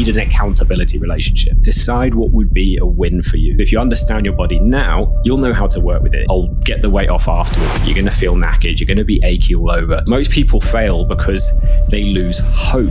need an accountability relationship. Decide what would be a win for you. If you understand your body now, you'll know how to work with it. I'll get the weight off afterwards. You're going to feel knackered. You're going to be achy all over. Most people fail because they lose hope.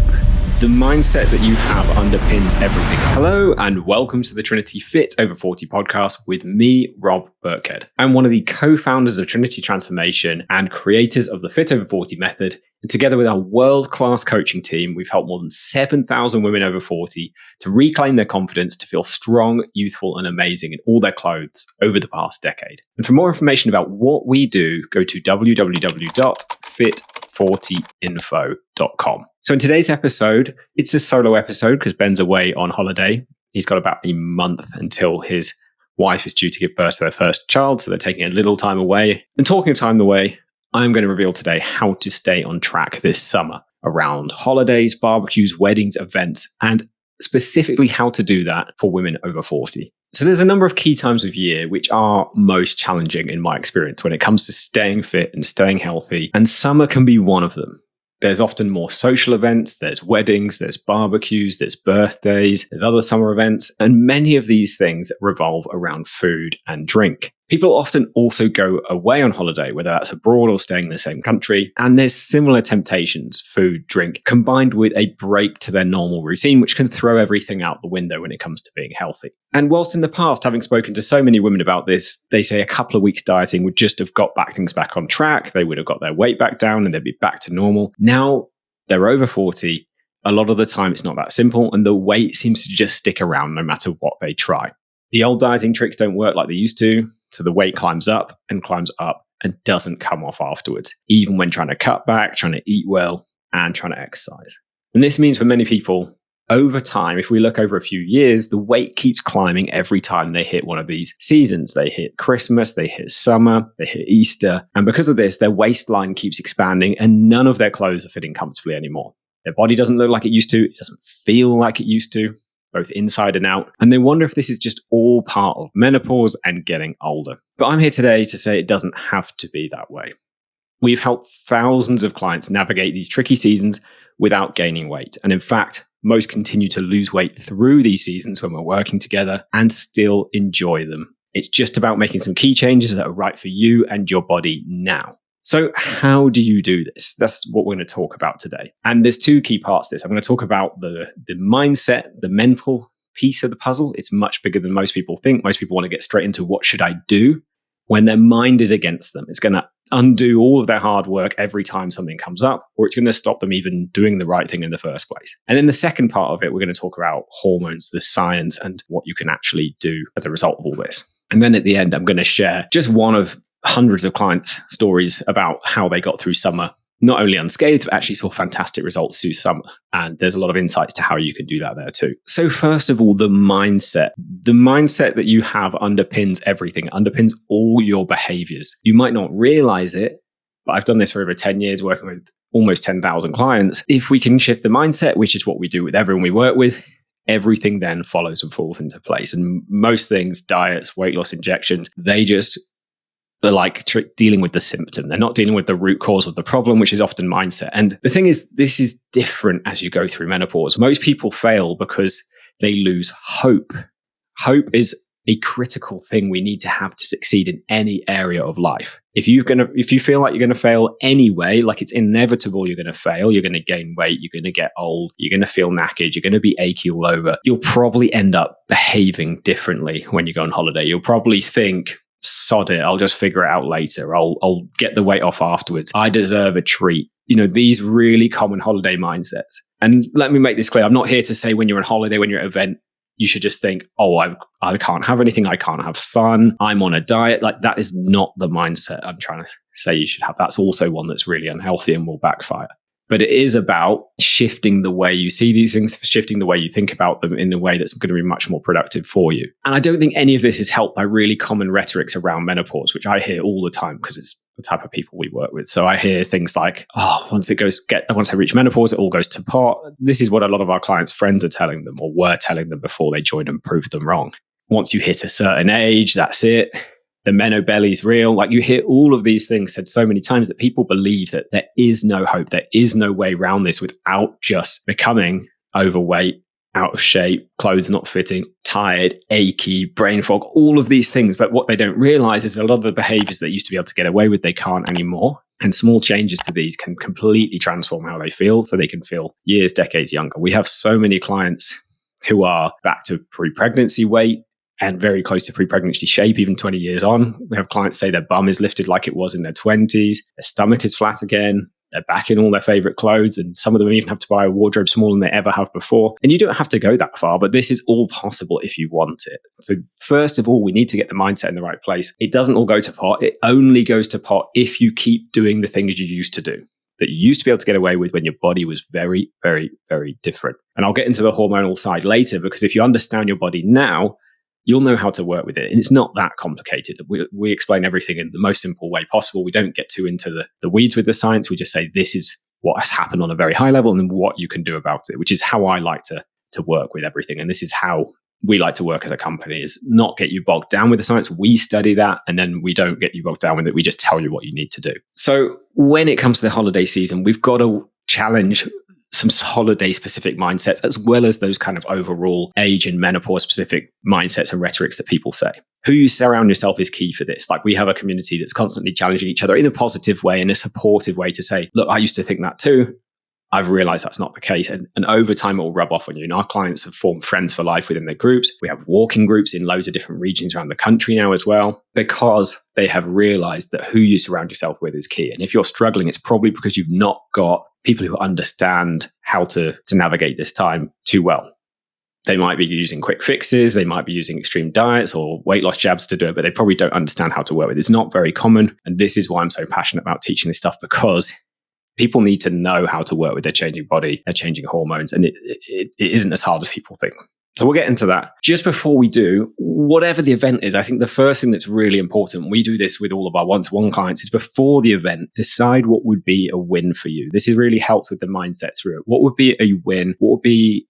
The mindset that you have underpins everything. Hello and welcome to the Trinity Fit Over 40 podcast with me, Rob Burkhead. I'm one of the co-founders of Trinity Transformation and creators of the Fit Over 40 method. And together with our world-class coaching team, we've helped more than 7,000 women over 40 to reclaim their confidence, to feel strong, youthful, and amazing in all their clothes over the past decade. And for more information about what we do, go to www.fit40info.com. So in today's episode, it's a solo episode because Ben's away on holiday. He's got about a month until his wife is due to give birth to their first child, so they're taking a little time away. And talking of time away, I'm going to reveal today how to stay on track this summer around holidays, barbecues, weddings, events, and specifically how to do that for women over 40. So there's a number of key times of year which are most challenging in my experience when it comes to staying fit and staying healthy, and summer can be one of them. There's often more social events, there's weddings, there's barbecues, there's birthdays, there's other summer events, and many of these things revolve around food and drink. People often also go away on holiday, whether that's abroad or staying in the same country, and there's similar temptations, food, drink, combined with a break to their normal routine, which can throw everything out the window when it comes to being healthy. And whilst in the past, having spoken to so many women about this, they say a couple of weeks dieting would just have got things back on track, they would have got their weight back down and they'd be back to normal. Now they're over 40, a lot of the time it's not that simple, and the weight seems to just stick around no matter what they try. The old dieting tricks don't work like they used to. So the weight climbs up and doesn't come off afterwards, even when trying to cut back, trying to eat well, and trying to exercise. And this means for many people, over time, if we look over a few years, the weight keeps climbing every time they hit one of these seasons. They hit Christmas, they hit summer, they hit Easter. And because of this, their waistline keeps expanding and none of their clothes are fitting comfortably anymore. Their body doesn't look like it used to. It doesn't feel like it used to, both inside and out. And they wonder if this is just all part of menopause and getting older. But I'm here today to say it doesn't have to be that way. We've helped thousands of clients navigate these tricky seasons without gaining weight. And in fact, most continue to lose weight through these seasons when we're working together and still enjoy them. It's just about making some key changes that are right for you and your body now. So how do you do this? That's what we're going to talk about today. And there's two key parts to this. I'm going to talk about the mindset, the mental piece of the puzzle. It's much bigger than most people think. Most people want to get straight into what should I do when their mind is against them. It's going to undo all of their hard work every time something comes up, or it's going to stop them even doing the right thing in the first place. And then the second part of it, we're going to talk about hormones, the science, and what you can actually do as a result of all this. And then at the end, I'm going to share just one of hundreds of clients' stories about how they got through summer, not only unscathed, but actually saw fantastic results through summer. And there's a lot of insights to how you can do that there too. So first of all, the mindset. The mindset that you have underpins everything, underpins all your behaviors. You might not realize it, but I've done this for over 10 years, working with almost 10,000 clients. If we can shift the mindset, which is what we do with everyone we work with, everything then follows and falls into place. And most things, diets, weight loss injections, they're like dealing with the symptom. They're not dealing with the root cause of the problem, which is often mindset. And the thing is, this is different as you go through menopause. Most people fail because they lose hope. Hope is a critical thing we need to have to succeed in any area of life. If you feel like you're going to fail anyway, like it's inevitable you're going to fail, you're going to gain weight, you're going to get old, you're going to feel knackered, you're going to be achy all over, you'll probably end up behaving differently when you go on holiday. You'll probably think, sod it, I'll just figure it out later. I'll get the weight off afterwards. I deserve a treat. These really common holiday mindsets. And let me make this clear. I'm not here to say when you're on holiday, when you're at an event, you should just think, I can't have anything. I can't have fun. I'm on a diet. Like that is not the mindset I'm trying to say you should have. That's also one that's really unhealthy and will backfire. But it is about shifting the way you see these things, shifting the way you think about them in a way that's going to be much more productive for you. And I don't think any of this is helped by really common rhetorics around menopause, which I hear all the time because it's the type of people we work with. So I hear things like, once I reach menopause, it all goes to pot. This is what a lot of our clients' friends are telling them or were telling them before they joined and proved them wrong. Once you hit a certain age, that's it. The menobelly's real. Like you hear all of these things said so many times that people believe that there is no hope. There is no way around this without just becoming overweight, out of shape, clothes not fitting, tired, achy, brain fog, all of these things. But what they don't realize is a lot of the behaviors that used to be able to get away with, they can't anymore. And small changes to these can completely transform how they feel, so they can feel years, decades younger. We have so many clients who are back to pre-pregnancy weight and very close to pre-pregnancy shape, even 20 years on. We have clients say their bum is lifted like it was in their 20s, their stomach is flat again, they're back in all their favorite clothes, and some of them even have to buy a wardrobe smaller than they ever have before. And you don't have to go that far, but this is all possible if you want it. So first of all, we need to get the mindset in the right place. It doesn't all go to pot. It only goes to pot if you keep doing the things you used to do, that you used to be able to get away with when your body was very, very, very different. And I'll get into the hormonal side later, because if you understand your body now, you'll know how to work with it. And it's not that complicated. We explain everything in the most simple way possible. We don't get too into the weeds with the science. We just say this is what has happened on a very high level and then what you can do about it, which is how I like to work with everything. And this is how we like to work as a company, is not get you bogged down with the science. We study that, and then we don't get you bogged down with it. We just tell you what you need to do. So when it comes to the holiday season, we've got to challenge some holiday specific mindsets, as well as those kind of overall age and menopause specific mindsets and rhetorics that people say. Who you surround yourself is key for this. Like, we have a community that's constantly challenging each other in a positive way, in a supportive way, to say, look, I used to think that too. I've realized that's not the case. And over time, it will rub off on you. And our clients have formed friends for life within their groups. We have walking groups in loads of different regions around the country now as well, because they have realized that who you surround yourself with is key. And if you're struggling, it's probably because you've not got people who understand how to navigate this time too well. They might be using quick fixes. They might be using extreme diets or weight loss jabs to do it, but they probably don't understand how to work with it. It's not very common. And this is why I'm so passionate about teaching this stuff, because people need to know how to work with their changing body, their changing hormones, and it isn't as hard as people think. So we'll get into that. Just before we do, whatever the event is, I think the first thing that's really important, we do this with all of our one-to-one clients, is before the event, decide what would be a win for you. This really helps with the mindset through it. What would be a win? What would be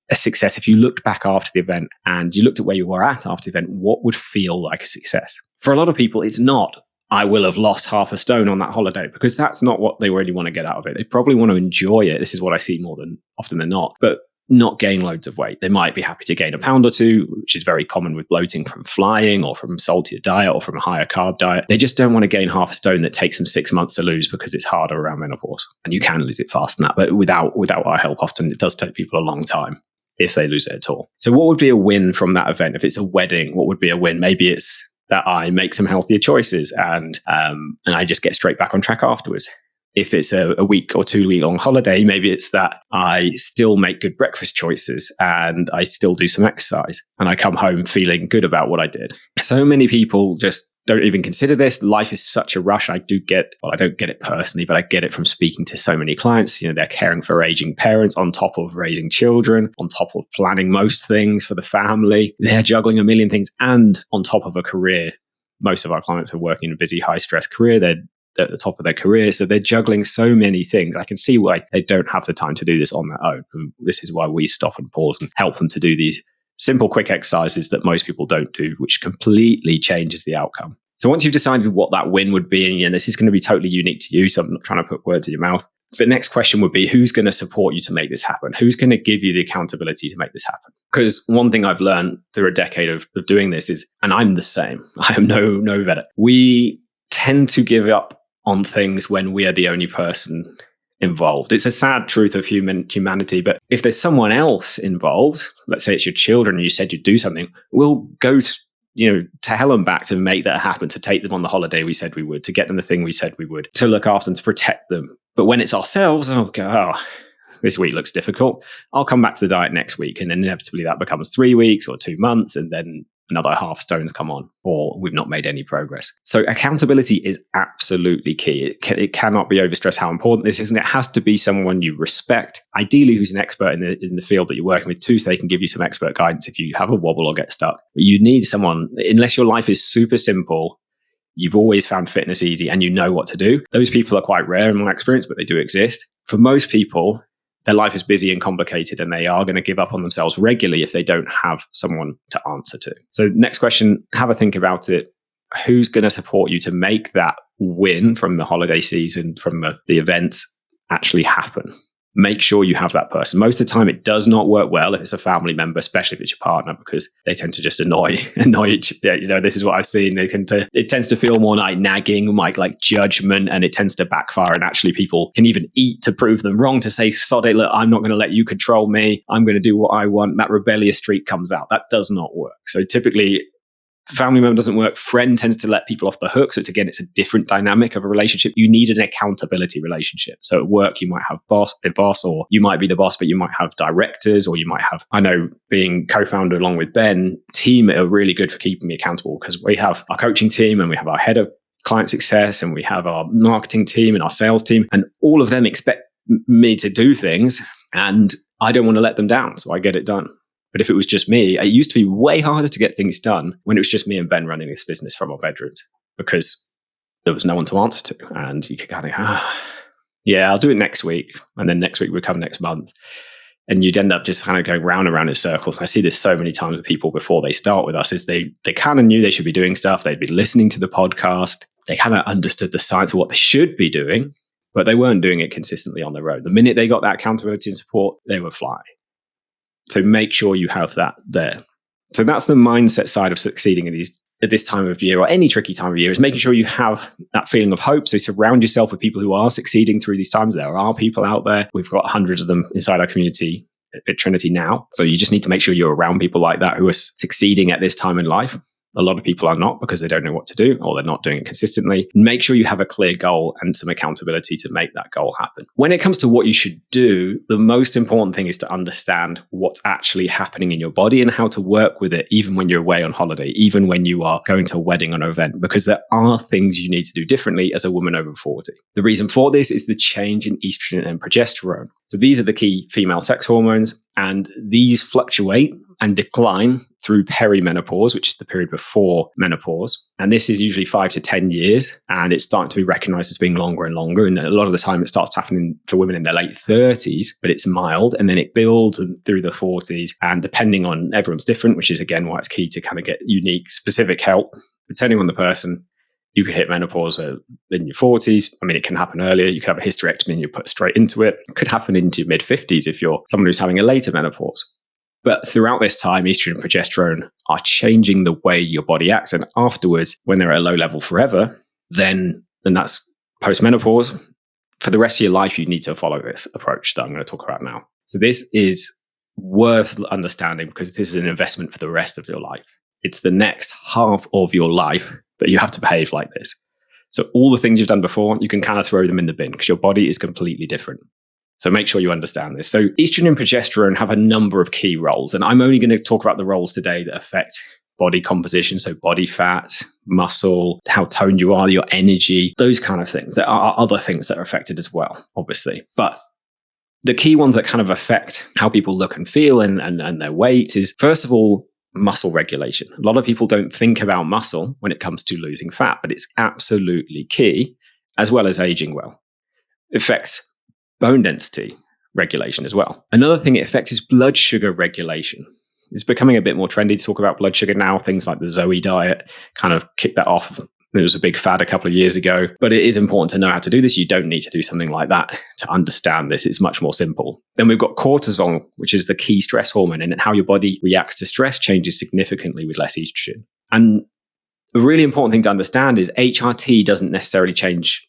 a success if you looked back after the event and you looked at where you were at after the event? What would feel like a success? For a lot of people, it's not, I will have lost half a stone on that holiday, because that's not what they really want to get out of it. They probably want to enjoy it. This is what I see more than often than not, but not gain loads of weight. They might be happy to gain a pound or two, which is very common with bloating from flying or from saltier diet or from a higher carb diet. They just don't want to gain half a stone that takes them 6 months to lose, because it's harder around menopause. And you can lose it faster than that, but without our help, often it does take people a long time if they lose it at all. So what would be a win from that event? If it's a wedding, what would be a win? Maybe it's that I make some healthier choices and I just get straight back on track afterwards. If it's a week or 2 week long holiday, maybe it's that I still make good breakfast choices and I still do some exercise and I come home feeling good about what I did. So many people just don't even consider this. Life is such a rush. I don't get it personally, but I get it from speaking to so many clients. You know, they're caring for aging parents on top of raising children, on top of planning most things for the family. They're juggling a million things and on top of a career. Most of our clients are working in a busy, high stress career. They're at the top of their career. So they're juggling so many things. I can see why they don't have the time to do this on their own. And this is why we stop and pause and help them to do these simple, quick exercises that most people don't do, which completely changes the outcome. So once you've decided what that win would be, and this is going to be totally unique to you, so I'm not trying to put words in your mouth, the next question would be, who's going to support you to make this happen? Who's going to give you the accountability to make this happen? Because one thing I've learned through a decade of doing this is, and I'm the same, I am no better. We tend to give up on things when we are the only person involved. It's a sad truth of humanity, but if there's someone else involved, let's say it's your children and you said you'd do something, we'll go to hell and back to make that happen, to take them on the holiday we said we would, to get them the thing we said we would, to look after them, to protect them. But when it's ourselves, this week looks difficult. I'll come back to the diet next week. And then inevitably that becomes 3 weeks or 2 months. And then another half stones come on, or we've not made any progress. So accountability is absolutely key. It cannot be overstressed how important this is. And it has to be someone you respect, ideally who's an expert in the field that you're working with too, so they can give you some expert guidance if you have a wobble or get stuck. But you need someone, unless your life is super simple, you've always found fitness easy and you know what to do. Those people are quite rare in my experience, but they do exist. For most people, their life is busy and complicated, and they are going to give up on themselves regularly if they don't have someone to answer to. So next question, have a think about it. Who's going to support you to make that win from the holiday season, from the events, actually happen? make sure you have that person. Most of the time, it does not work well if it's a family member, especially if it's your partner, because they tend to just annoy each. This is what I've seen. It tends to feel more like nagging, like judgment, and it tends to backfire. And actually, people can even eat to prove them wrong, to say, "Sod it, look, I'm not going to let you control me. I'm going to do what I want." That rebellious streak comes out. That does not work. So typically, family member doesn't work. Friend tends to let people off the hook. So it's a different dynamic of a relationship. You need an accountability relationship. So at work, you might have a boss, or you might be the boss, but you might have directors, or you might have, I know being co-founder along with Ben, team are really good for keeping me accountable, because we have our coaching team and we have our head of client success and we have our marketing team and our sales team, and all of them expect me to do things, and I don't want to let them down. So I get it done. But if it was just me, it used to be way harder to get things done when it was just me and Ben running this business from our bedrooms, because there was no one to answer to. And you could kind of, yeah, I'll do it next week. And then next week would come next month. And you'd end up just kind of going round and round in circles. And I see this so many times with people before they start with us, is they kind of knew they should be doing stuff. They'd be listening to the podcast. They kind of understood the science of what they should be doing, but they weren't doing it consistently on their own. The minute they got that accountability and support, they would fly. So make sure you have that there. So that's the mindset side of succeeding at this time of year, or any tricky time of year, is making sure you have that feeling of hope. So surround yourself with people who are succeeding through these times. There are people out there. We've got hundreds of them inside our community at Trinity now. So you just need to make sure you're around people like that who are succeeding at this time in life. A lot of people are not, because they don't know what to do, or they're not doing it consistently. Make sure you have a clear goal and some accountability to make that goal happen. When it comes to what you should do, the most important thing is to understand what's actually happening in your body and how to work with it, even when you're away on holiday, even when you are going to a wedding or an event, because there are things you need to do differently as a woman over 40. The reason for this is the change in estrogen and progesterone. So these are the key female sex hormones, and these fluctuate and decline through perimenopause, which is the period before menopause. And this is usually 5 to 10 years, and it's starting to be recognized as being longer and longer. And a lot of the time it starts happening for women in their late 30s, but it's mild, and then it builds through the 40s. And depending on, everyone's different, which is again why it's key to kind of get unique, specific help. Depending on the person, you could hit menopause in your 40s. I mean, it can happen earlier. You could have a hysterectomy and you're put straight into it. It could happen into your mid-50s if you're someone who's having a later menopause. But throughout this time, estrogen and progesterone are changing the way your body acts. And afterwards, when they're at a low level forever, then that's post-menopause. For the rest of your life, you need to follow this approach that I'm going to talk about now. So this is worth understanding, because this is an investment for the rest of your life. It's the next half of your life that you have to behave like this. So all the things you've done before, you can kind of throw them in the bin, because your body is completely different. So make sure you understand this. So estrogen and progesterone have a number of key roles, and I'm only going to talk about the roles today that affect body composition. So body fat, muscle, how toned you are, your energy, those kind of things. There are other things that are affected as well, obviously. But the key ones that kind of affect how people look and feel and their weight is, first of all, muscle regulation. A lot of people don't think about muscle when it comes to losing fat, but it's absolutely key, as well as aging well. It affects bone density regulation as well. Another thing it affects is blood sugar regulation. It's becoming a bit more trendy to talk about blood sugar now. Things like the Zoe diet kind of kicked that off. It was a big fad a couple of years ago, but it is important to know how to do this. You don't need to do something like that to understand this. It's much more simple. Then we've got cortisol, which is the key stress hormone, and how your body reacts to stress changes significantly with less estrogen. And a really important thing to understand is HRT doesn't necessarily change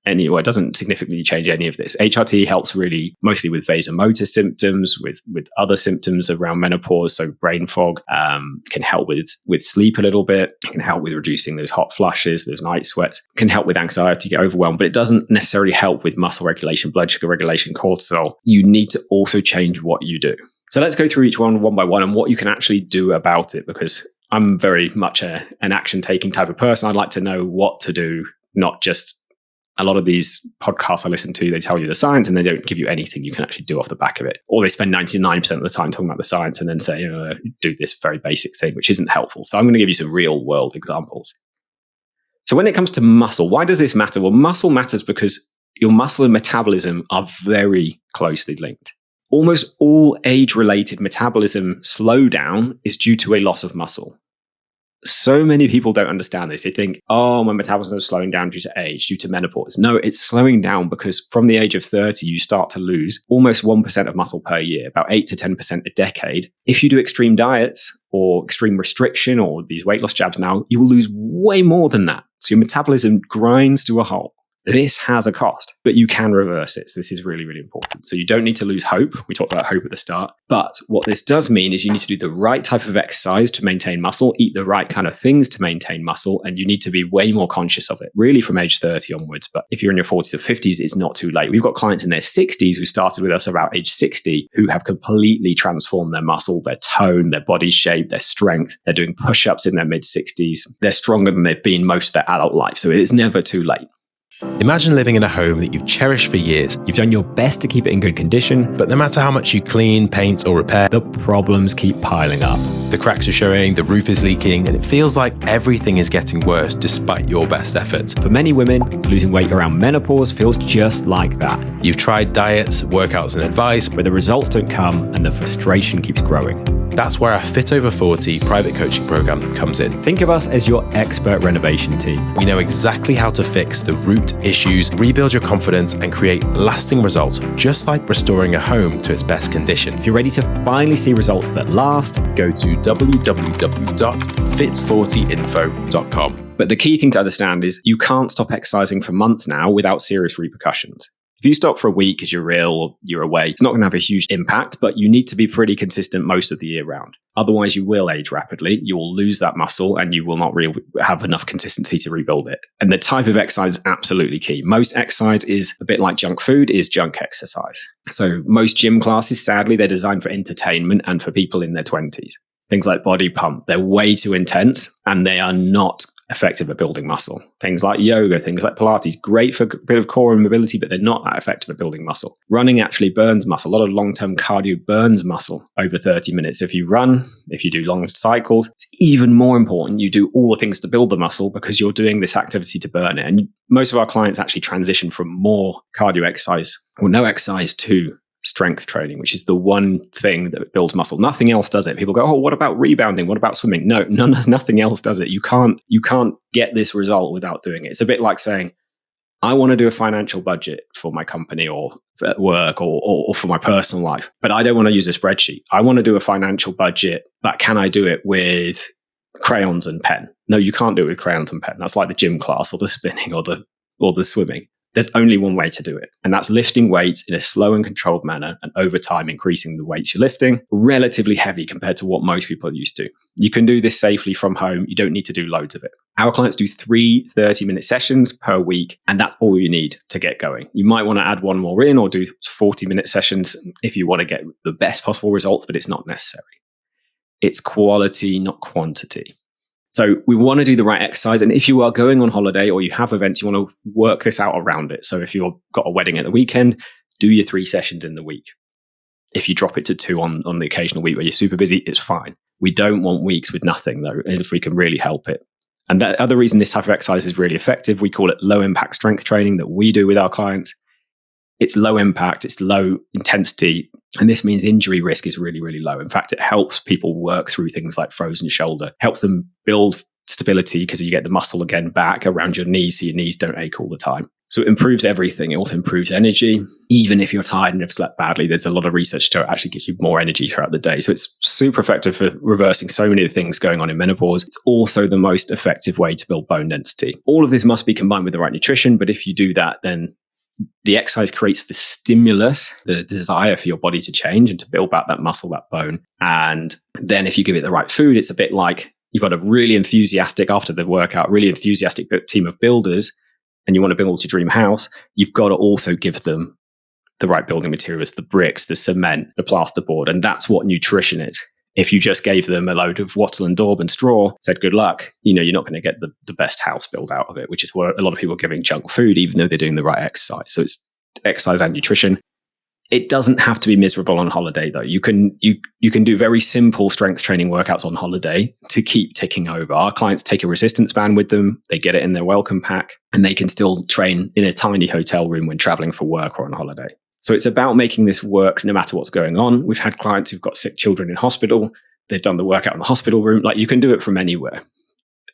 it doesn't significantly change any of this. HRT helps really mostly with vasomotor symptoms, with other symptoms around menopause. So brain fog, can help with sleep a little bit, can help with reducing those hot flushes, those night sweats, can help with anxiety, get overwhelmed, but it doesn't necessarily help with muscle regulation, blood sugar regulation, cortisol. You need to also change what you do. So let's go through each one by one and what you can actually do about it, because I'm very much an action-taking type of person. I'd like to know what to do, not just a lot of these podcasts I listen to, they tell you the science and they don't give you anything you can actually do off the back of it. Or they spend 99% of the time talking about the science and then say, do this very basic thing, which isn't helpful. So I'm going to give you some real world examples. So when it comes to muscle, why does this matter? Well, muscle matters because your muscle and metabolism are very closely linked. Almost all age-related metabolism slowdown is due to a loss of muscle. So many people don't understand this. They think, oh, my metabolism is slowing down due to age, due to menopause. No, it's slowing down because from the age of 30, you start to lose almost 1% of muscle per year, about 8 to 10% a decade. If you do extreme diets or extreme restriction or these weight loss jabs now, you will lose way more than that. So your metabolism grinds to a halt. This has a cost, but you can reverse it. So this is really, really important. So you don't need to lose hope. We talked about hope at the start. But what this does mean is you need to do the right type of exercise to maintain muscle, eat the right kind of things to maintain muscle, and you need to be way more conscious of it, really from age 30 onwards. But if you're in your 40s or 50s, it's not too late. We've got clients in their 60s who started with us about age 60 who have completely transformed their muscle, their tone, their body shape, their strength. They're doing push-ups in their mid-60s. They're stronger than they've been most of their adult life. So it's never too late. Imagine living in a home that you've cherished for years. You've done your best to keep it in good condition, But no matter how much you clean, paint, or repair, the problems keep piling up. the cracks are showing, the roof is leaking, and it feels like everything is getting worse despite your best efforts. For many women, losing weight around menopause feels just like that, You've tried diets, workouts, and advice, where the results don't come and the frustration keeps growing. That's where our Fit Over 40 private coaching program comes in. Think of us as your expert renovation team. We know exactly how to fix the root issues, rebuild your confidence, and create lasting results, just like restoring a home to its best condition. If you're ready to finally see results that last, Go to www.fit40info.com. but the key thing to understand is you can't stop exercising for months now without serious repercussions. If you stop for a week because you're ill or you're away, it's not going to have a huge impact, but you need to be pretty consistent most of the year round. Otherwise, you will age rapidly, you will lose that muscle, and you will not have enough consistency to rebuild it. And the type of exercise is absolutely key. Most exercise is a bit like junk food, is junk exercise. So most gym classes, sadly, they're designed for entertainment and for people in their 20s. Things like body pump, they're way too intense and they are not effective at building muscle. Things like yoga, things like Pilates, great for a bit of core and mobility, but they're not that effective at building muscle. Running actually burns muscle. A lot of long-term cardio burns muscle over 30 minutes. If you run, if you do long cycles, it's even more important you do all the things to build the muscle because you're doing this activity to burn it. And most of our clients actually transition from more cardio exercise or no exercise to strength training, which is the one thing that builds muscle. Nothing else does it. People go, oh, what about rebounding? What about swimming? No, nothing else does it. You can't get this result without doing it. It's a bit like saying, I want to do a financial budget for my company or at work or for my personal life, but I don't want to use a spreadsheet. I want to do a financial budget, but can I do it with crayons and pen? No, you can't do it with crayons and pen. That's like the gym class or the spinning or the swimming. There's only one way to do it, and that's lifting weights in a slow and controlled manner, and over time increasing the weights you're lifting, relatively heavy compared to what most people are used to. You can do this safely from home. You don't need to do loads of it. Our clients do 3 30-minute sessions per week, and that's all you need to get going. You might want to add one more in or do 40-minute sessions if you want to get the best possible results, but it's not necessary. It's quality, not quantity. So we want to do the right exercise. And if you are going on holiday or you have events, you want to work this out around it. So if you've got a wedding at the weekend, do your 3 sessions in the week. If you drop it to 2 on the occasional week where you're super busy, it's fine. We don't want weeks with nothing though, if we can really help it. And the other reason this type of exercise is really effective, we call it low impact strength training that we do with our clients. It's low impact, it's low intensity, and this means injury risk is really, really low. In fact, it helps people work through things like frozen shoulder, helps them build stability because you get the muscle again back around your knees so your knees don't ache all the time. So it improves everything. It also improves energy. Even if you're tired and have slept badly, there's a lot of research to actually give you more energy throughout the day. So it's super effective for reversing so many of the things going on in menopause. It's also the most effective way to build bone density. All of this must be combined with the right nutrition, but if you do that, then the exercise creates the stimulus, the desire for your body to change and to build back that muscle, that bone. And then if you give it the right food, it's a bit like you've got a really enthusiastic, after the workout, really enthusiastic team of builders, and you want to build your dream house. You've got to also give them the right building materials, the bricks, the cement, the plasterboard. And that's what nutrition is. If you just gave them a load of wattle and daub and straw, said good luck, you're not going to get the best house built out of it, which is what a lot of people are giving junk food, even though they're doing the right exercise. So it's exercise and nutrition. It doesn't have to be miserable on holiday, though. You can do very simple strength training workouts on holiday to keep ticking over. Our clients take a resistance band with them. They get it in their welcome pack, and they can still train in a tiny hotel room when traveling for work or on holiday. So it's about making this work no matter what's going on. We've had clients who've got sick children in hospital. They've done the workout in the hospital room. Like, you can do it from anywhere.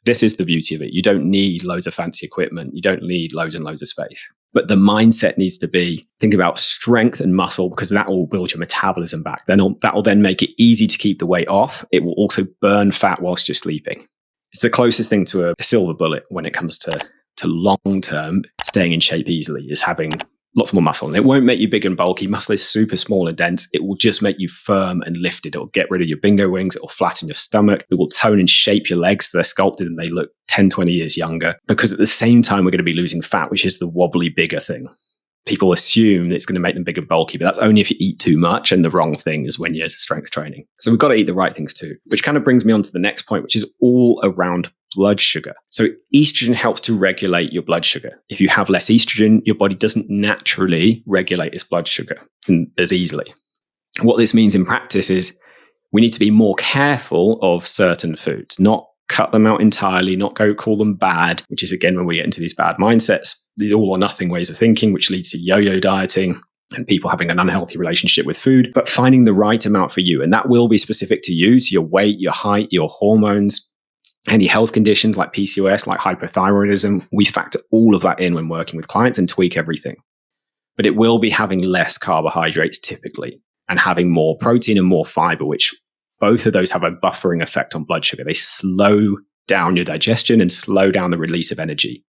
This is the beauty of it. You don't need loads of fancy equipment. You don't need loads and loads of space. But the mindset needs to be, think about strength and muscle, because that will build your metabolism back. Then that will then make it easy to keep the weight off. It will also burn fat whilst you're sleeping. It's the closest thing to a silver bullet when it comes to long-term staying in shape easily, is having lots more muscle. And it won't make you big and bulky. Muscle is super small and dense. It will just make you firm and lifted. It'll get rid of your bingo wings. It'll flatten your stomach. It will tone and shape your legs so they're sculpted and they look 10, 20 years younger. Because at the same time, we're going to be losing fat, which is the wobbly, bigger thing. People assume that it's going to make them big and bulky, but that's only if you eat too much, and the wrong thing is when you're strength training. So we've got to eat the right things too, which kind of brings me on to the next point, which is all around blood sugar. So estrogen helps to regulate your blood sugar. If you have less estrogen, your body doesn't naturally regulate its blood sugar as easily. What this means in practice is we need to be more careful of certain foods, not cut them out entirely, not go call them bad, which is again when we get into these bad mindsets, the all or nothing ways of thinking, which leads to yo-yo dieting and people having an unhealthy relationship with food, but finding the right amount for you. And that will be specific to you, to your weight, your height, your hormones, any health conditions like PCOS, like hypothyroidism. We factor all of that in when working with clients and tweak everything. But it will be having less carbohydrates typically and having more protein and more fiber, which both of those have a buffering effect on blood sugar. They slow down your digestion and slow down the release of energy.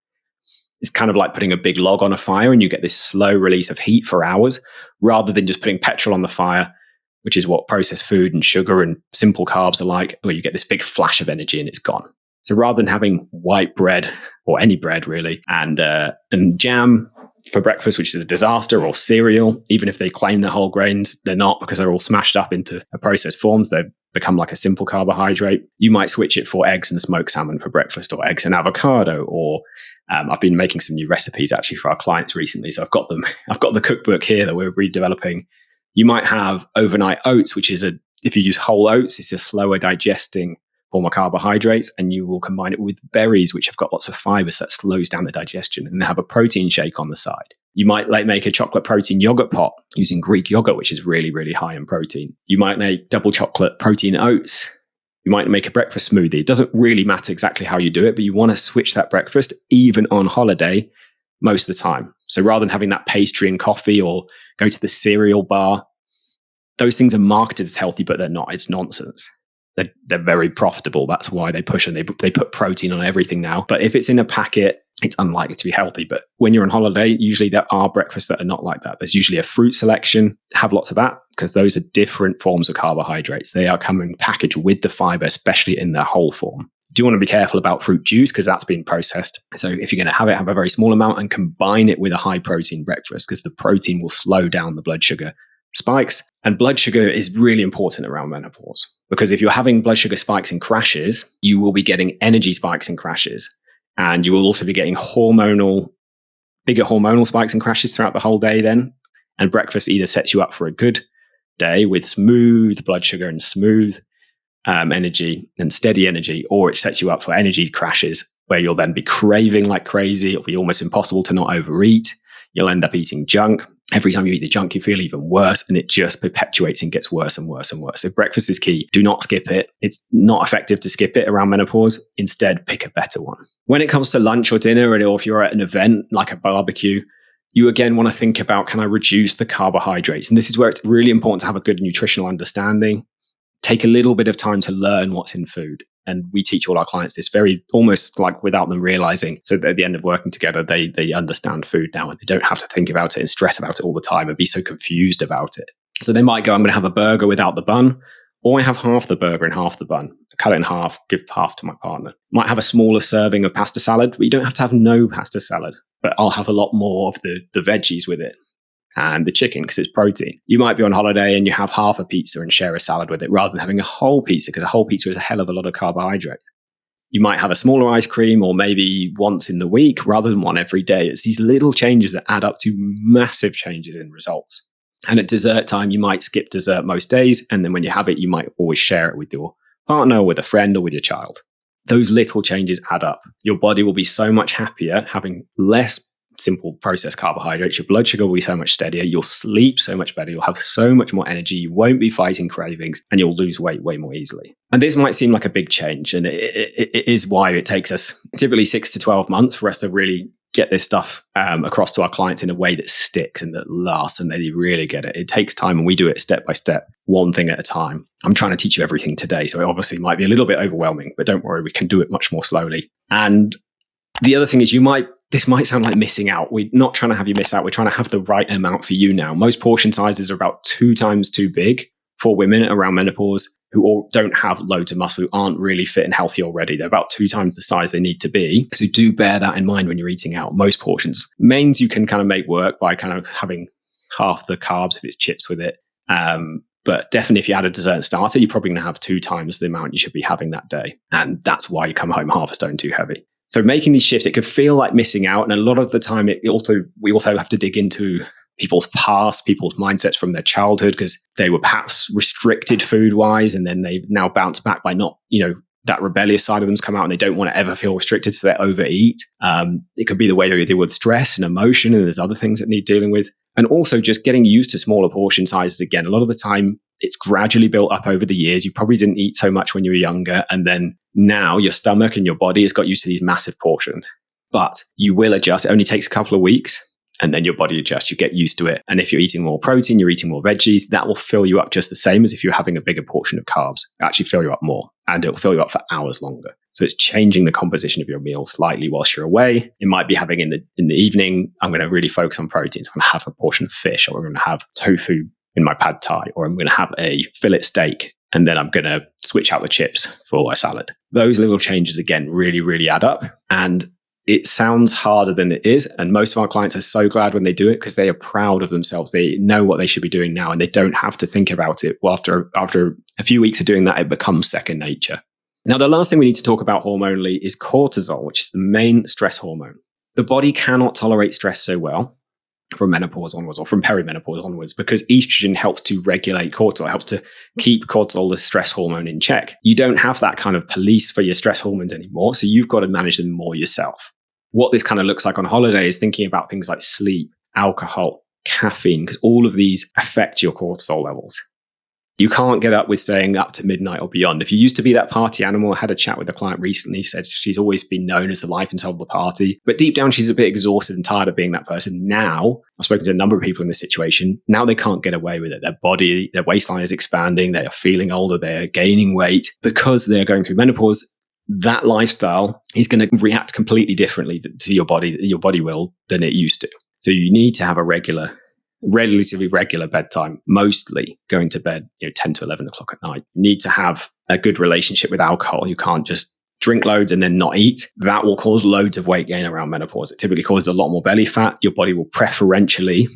It's kind of like putting a big log on a fire and you get this slow release of heat for hours, rather than just putting petrol on the fire, which is what processed food and sugar and simple carbs are like, where you get this big flash of energy and it's gone. So rather than having white bread, or any bread really, and jam for breakfast, which is a disaster, or cereal, even if they claim they're whole grains, they're not, because they're all smashed up into processed forms. They've become like a simple carbohydrate. You might switch it for eggs and smoked salmon for breakfast, or eggs and avocado, or I've been making some new recipes actually for our clients recently. So I've got the cookbook here that we're redeveloping. You might have overnight oats, which is if you use whole oats, it's a slower digesting form of carbohydrates, and you will combine it with berries, which have got lots of fiber, so that slows down the digestion, and have a protein shake on the side. You might make a chocolate protein yogurt pot using Greek yogurt, which is really, really high in protein. You might make double chocolate protein oats. You might make a breakfast smoothie. It doesn't really matter exactly how you do it, but you want to switch that breakfast even on holiday most of the time. So rather than having that pastry and coffee or go to the cereal bar, those things are marketed as healthy, but they're not. It's nonsense. They're very profitable. That's why they push and they put protein on everything now. But if it's in a packet, it's unlikely to be healthy. But when you're on holiday, usually there are breakfasts that are not like that. There's usually a fruit selection. Have lots of that, because those are different forms of carbohydrates. They are coming packaged with the fiber, especially in their whole form. Do you want to be careful about fruit juice, because that's been processed. So if you're going to have a very small amount and combine it with a high protein breakfast, because the protein will slow down the blood sugar spikes. And blood sugar is really important around menopause, because if you're having blood sugar spikes and crashes, you will be getting energy spikes and crashes. And you will also be getting bigger hormonal spikes and crashes throughout the whole day then. And breakfast either sets you up for a good day with smooth blood sugar and smooth energy and steady energy, or it sets you up for energy crashes where you'll then be craving like crazy. It'll be almost impossible to not overeat. You'll end up eating junk. Every time you eat the junk, you feel even worse, and it just perpetuates and gets worse and worse and worse. So breakfast is key. Do not skip it. It's not effective to skip it around menopause. Instead, pick a better one. When it comes to lunch or dinner, or if you're at an event like a barbecue, you again want to think about, can I reduce the carbohydrates? And this is where it's really important to have a good nutritional understanding. Take a little bit of time to learn what's in food. And we teach all our clients this very almost like without them realizing, so that at the end of working together, they understand food now and they don't have to think about it and stress about it all the time and be so confused about it. So they might go, I'm going to have a burger without the bun, or I have half the burger and half the bun. Cut it in half, give half to my partner. Might have a smaller serving of pasta salad, but you don't have to have no pasta salad. But I'll have a lot more of the veggies with it and the chicken, because it's protein. You might be on holiday and you have half a pizza and share a salad with it, rather than having a whole pizza, because a whole pizza is a hell of a lot of carbohydrate. You might have a smaller ice cream, or maybe once in the week rather than one every day. It's these little changes that add up to massive changes in results. And at dessert time, you might skip dessert most days. And then when you have it, you might always share it with your partner or with a friend or with your child. Those little changes add up. Your body will be so much happier having less simple processed carbohydrates. Your blood sugar will be so much steadier. You'll sleep so much better. You'll have so much more energy. You won't be fighting cravings, and you'll lose weight way more easily. And this might seem like a big change, and it is why it takes us typically 6 to 12 months for us to really get this stuff across to our clients in a way that sticks and that lasts and they really get it. It takes time, and we do it step by step, one thing at a time. I'm trying to teach you everything today, so it obviously might be a little bit overwhelming, but don't worry, we can do it much more slowly. And the other thing is this might sound like missing out. We're not trying to have you miss out. We're trying to have the right amount for you now. Most portion sizes are about 2 times too big for women around menopause who all don't have loads of muscle, who aren't really fit and healthy already. They're about 2 times the size they need to be. So do bear that in mind when you're eating out. Most portions. Mains you can kind of make work by kind of having half the carbs if it's chips with it. But definitely if you add a dessert and starter, you're probably going to have 2 times the amount you should be having that day. And that's why you come home half a stone too heavy. So making these shifts, it could feel like missing out. And a lot of the time, we also have to dig into people's past, people's mindsets from their childhood, because they were perhaps restricted food-wise, and then they now bounce back by not, that rebellious side of them's come out and they don't want to ever feel restricted, so they overeat. It could be the way they deal with stress and emotion, and there's other things that need dealing with. And also just getting used to smaller portion sizes again. A lot of the time, it's gradually built up over the years. You probably didn't eat so much when you were younger, and then now your stomach and your body has got used to these massive portions. But you will adjust. It only takes a couple of weeks, and then your body adjusts. You get used to it. And if you're eating more protein, you're eating more veggies, that will fill you up just the same as if you're having a bigger portion of carbs. It'll actually fill you up more, and it'll fill you up for hours longer. So it's changing the composition of your meal slightly whilst you're away. It might be having in the evening, I'm going to really focus on proteins. I'm going to have a portion of fish, or I'm going to have tofu in my pad thai, or I'm going to have a fillet steak, and then I'm going to switch out the chips for a salad. Those little changes, again, really, really add up. And it sounds harder than it is. And most of our clients are so glad when they do it because they are proud of themselves. They know what they should be doing now, and they don't have to think about it. Well, after a few weeks of doing that, it becomes second nature. Now, the last thing we need to talk about hormonally is cortisol, which is the main stress hormone. The body cannot tolerate stress so well from menopause onwards, or from perimenopause onwards, because estrogen helps to regulate cortisol, helps to keep cortisol, the stress hormone, in check. You don't have that kind of police for your stress hormones anymore, so you've got to manage them more yourself. What this kind of looks like on holiday is thinking about things like sleep, alcohol, caffeine, because all of these affect your cortisol levels. You can't get up with staying up to midnight or beyond. If you used to be that party animal, I had a chat with a client recently, said she's always been known as the life and soul of the party, but deep down she's a bit exhausted and tired of being that person. Now, I've spoken to a number of people in this situation, now they can't get away with it. Their body, their waistline is expanding, they are feeling older, they're gaining weight because they're going through menopause. That lifestyle is going to react completely differently to your body will than it used to. So you need to have a relatively regular bedtime, mostly going to bed 10 to 11 o'clock at night. You need to have a good relationship with alcohol. You can't just drink loads and then not eat. That will cause loads of weight gain around menopause. It typically causes a lot more belly fat. Your body will preferentially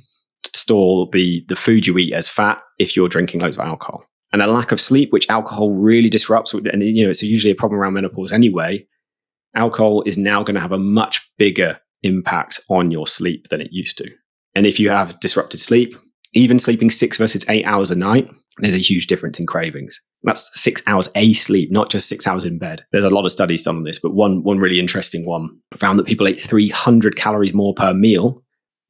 store the food you eat as fat if you're drinking loads of alcohol. And a lack of sleep, which alcohol really disrupts, and it's usually a problem around menopause anyway. Alcohol is now going to have a much bigger impact on your sleep than it used to. And if you have disrupted sleep, even sleeping 6 versus 8 hours a night, there's a huge difference in cravings. That's 6 hours a sleep, not just 6 hours in bed. There's a lot of studies done on this, but one really interesting one found that people ate 300 calories more per meal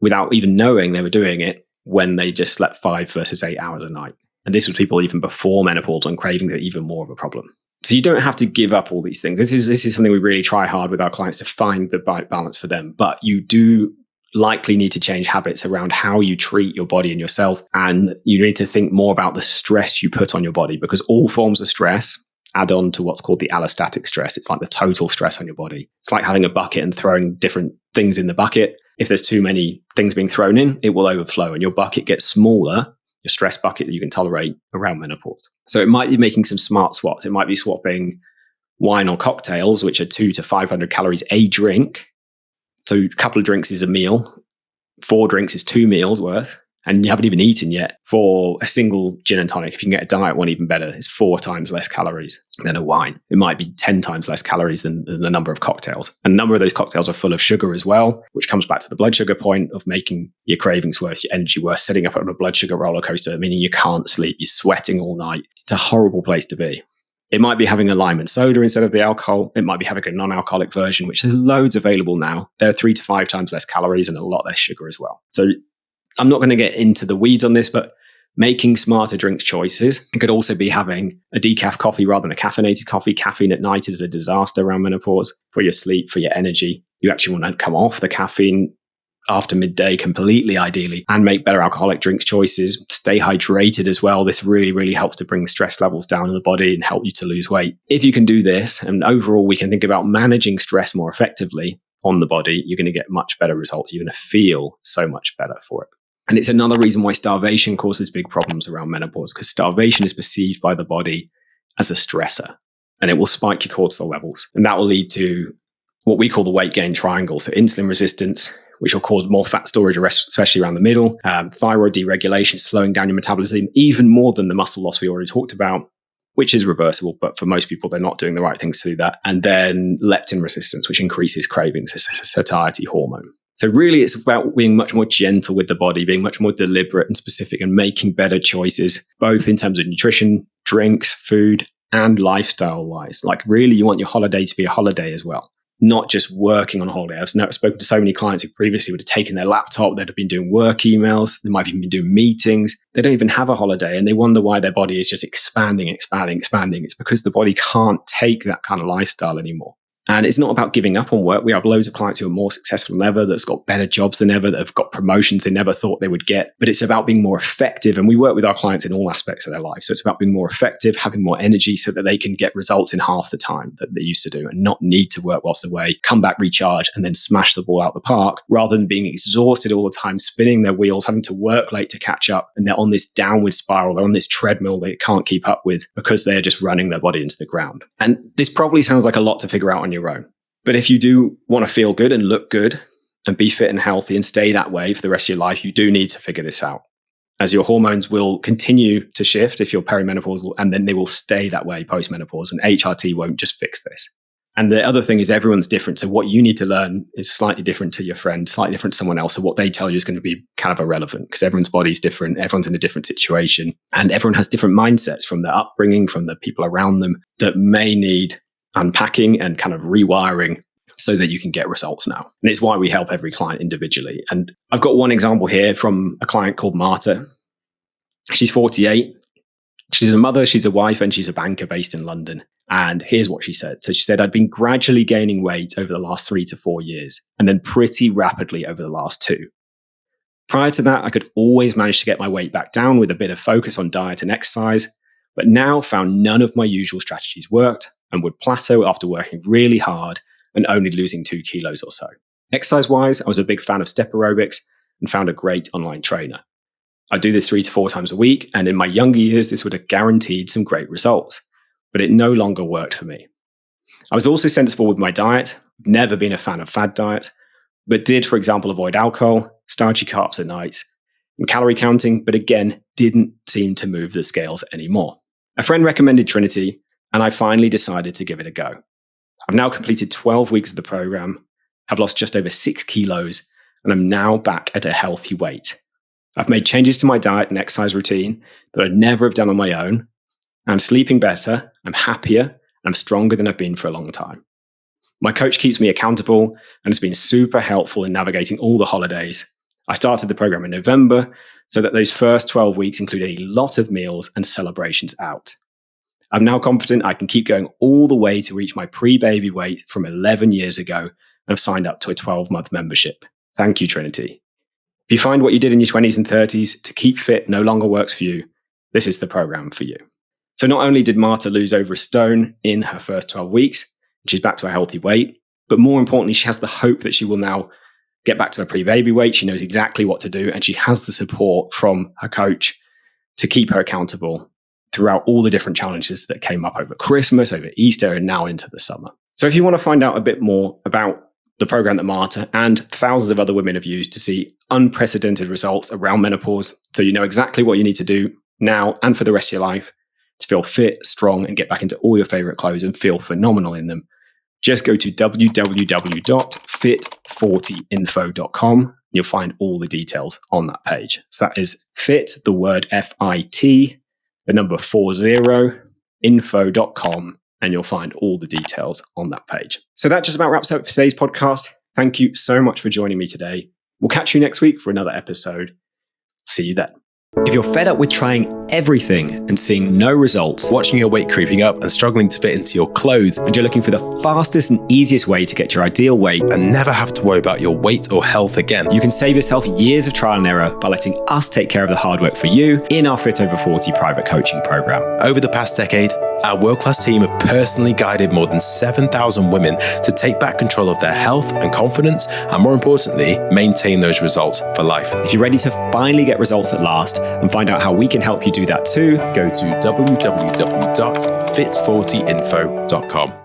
without even knowing they were doing it when they just slept 5 versus 8 hours a night. And this was people even before menopause, when cravings are even more of a problem. So you don't have to give up all these things. This is something we really try hard with our clients to find the right balance for them. But you do likely need to change habits around how you treat your body and yourself. And you need to think more about the stress you put on your body, because all forms of stress add on to what's called the allostatic stress. It's like the total stress on your body. It's like having a bucket and throwing different things in the bucket. If there's too many things being thrown in, it will overflow and your bucket gets smaller, your stress bucket that you can tolerate around menopause. So it might be making some smart swaps. It might be swapping wine or cocktails, which are 200 to 500 calories a drink. So a couple of drinks is a meal. 4 drinks is 2 meals worth. And you haven't even eaten yet. For a single gin and tonic, if you can get a diet one even better, it's 4 times less calories than a wine. It might be 10 times less calories than the number of cocktails. And a number of those cocktails are full of sugar as well, which comes back to the blood sugar point of making your cravings worse, your energy worse, setting up on a blood sugar roller coaster, meaning you can't sleep, you're sweating all night. It's a horrible place to be. It might be having a lime and soda instead of the alcohol. It might be having a non-alcoholic version, which there's loads available now. There are 3 to 5 times less calories and a lot less sugar as well. So I'm not going to get into the weeds on this, but making smarter drink choices. It could also be having a decaf coffee rather than a caffeinated coffee. Caffeine at night is a disaster around menopause for your sleep, for your energy. You actually want to come off the caffeine after midday completely, ideally, and make better alcoholic drink choices. Stay hydrated as well. This really, really helps to bring stress levels down in the body and help you to lose weight. If you can do this, and overall we can think about managing stress more effectively on the body, you're going to get much better results. You're going to feel so much better for it. And it's another reason why starvation causes big problems around menopause, because starvation is perceived by the body as a stressor, and it will spike your cortisol levels. And that will lead to what we call the weight gain triangle. So insulin resistance, which will cause more fat storage, especially around the middle, thyroid deregulation, slowing down your metabolism even more than the muscle loss we already talked about, which is reversible, but for most people, they're not doing the right things to do that. And then leptin resistance, which increases cravings, satiety hormone. So really, it's about being much more gentle with the body, being much more deliberate and specific, and making better choices, both in terms of nutrition, drinks, food, and lifestyle-wise. Like really, you want your holiday to be a holiday as well, not just working on holiday. I've spoken to so many clients who previously would have taken their laptop, they'd have been doing work emails, they might have even been doing meetings. They don't even have a holiday, and they wonder why their body is just expanding. It's because the body can't take that kind of lifestyle anymore. And it's not about giving up on work. We have loads of clients who are more successful than ever, that's got better jobs than ever, that have got promotions they never thought they would get. But it's about being more effective. And we work with our clients in all aspects of their life. So it's about being more effective, having more energy so that they can get results in half the time that they used to do and not need to work whilst away, come back, recharge, and then smash the ball out the park, rather than being exhausted all the time, spinning their wheels, having to work late to catch up. And they're on this downward spiral. They're on this treadmill they can't keep up with because they're just running their body into the ground. And this probably sounds like a lot to figure out on your own. But if you do want to feel good and look good and be fit and healthy and stay that way for the rest of your life, you do need to figure this out, as your hormones will continue to shift if you're perimenopausal, and then they will stay that way post-menopause, and HRT won't just fix this. And the other thing is everyone's different. So what you need to learn is slightly different to your friend, slightly different to someone else. So what they tell you is going to be kind of irrelevant because everyone's body's different. Everyone's in a different situation, and everyone has different mindsets from their upbringing, from the people around them, that may need unpacking and kind of rewiring so that you can get results now. And it's why we help every client individually. And I've got one example here from a client called Marta. She's 48. She's a mother, she's a wife, and she's a banker based in London. And here's what she said. So she said, I'd been gradually gaining weight over the last 3 to 4 years, and then pretty rapidly over the last 2. Prior to that, I could always manage to get my weight back down with a bit of focus on diet and exercise, but now found none of my usual strategies worked and would plateau after working really hard and only losing 2 kilos or so. Exercise-wise, I was a big fan of step aerobics and found a great online trainer. I do this 3 to 4 times a week, and in my younger years, this would have guaranteed some great results, but it no longer worked for me. I was also sensible with my diet, never been a fan of fad diet, but did, for example, avoid alcohol, starchy carbs at night, and calorie counting, but again, didn't seem to move the scales anymore. A friend recommended Trinity, and I finally decided to give it a go. I've now completed 12 weeks of the program, have lost just over 6 kilos, and I'm now back at a healthy weight. I've made changes to my diet and exercise routine that I'd never have done on my own. I'm sleeping better, I'm happier, I'm stronger than I've been for a long time. My coach keeps me accountable and has been super helpful in navigating all the holidays. I started the program in November, so that those first 12 weeks include a lot of meals and celebrations out. I'm now confident I can keep going all the way to reach my pre-baby weight from 11 years ago, and I've signed up to a 12-month membership. Thank you, Trinity. If you find what you did in your 20s and 30s to keep fit no longer works for you, this is the program for you. So not only did Marta lose over a stone in her first 12 weeks, she's back to a healthy weight, but more importantly, she has the hope that she will now get back to her pre-baby weight. She knows exactly what to do, and she has the support from her coach to keep her accountable throughout all the different challenges that came up over Christmas, over Easter, and now into the summer. So if you want to find out a bit more about the program that Marta and thousands of other women have used to see unprecedented results around menopause, so you know exactly what you need to do now and for the rest of your life to feel fit, strong, and get back into all your favorite clothes and feel phenomenal in them, just go to www.fit40info.com. You'll find all the details on that page. So that is fit, the word FIT, the number 40info.com, and you'll find all the details on that page. So that just about wraps up today's podcast. Thank you so much for joining me today. We'll catch you next week for another episode. See you then. If you're fed up with trying everything and seeing no results, watching your weight creeping up and struggling to fit into your clothes, and you're looking for the fastest and easiest way to get your ideal weight and never have to worry about your weight or health again, you can save yourself years of trial and error by letting us take care of the hard work for you in our Fit Over 40 private coaching program. Over the past decade, our world-class team have personally guided more than 7,000 women to take back control of their health and confidence, and more importantly, maintain those results for life. If you're ready to finally get results at last and find out how we can help you do that too, go to www.fit40info.com.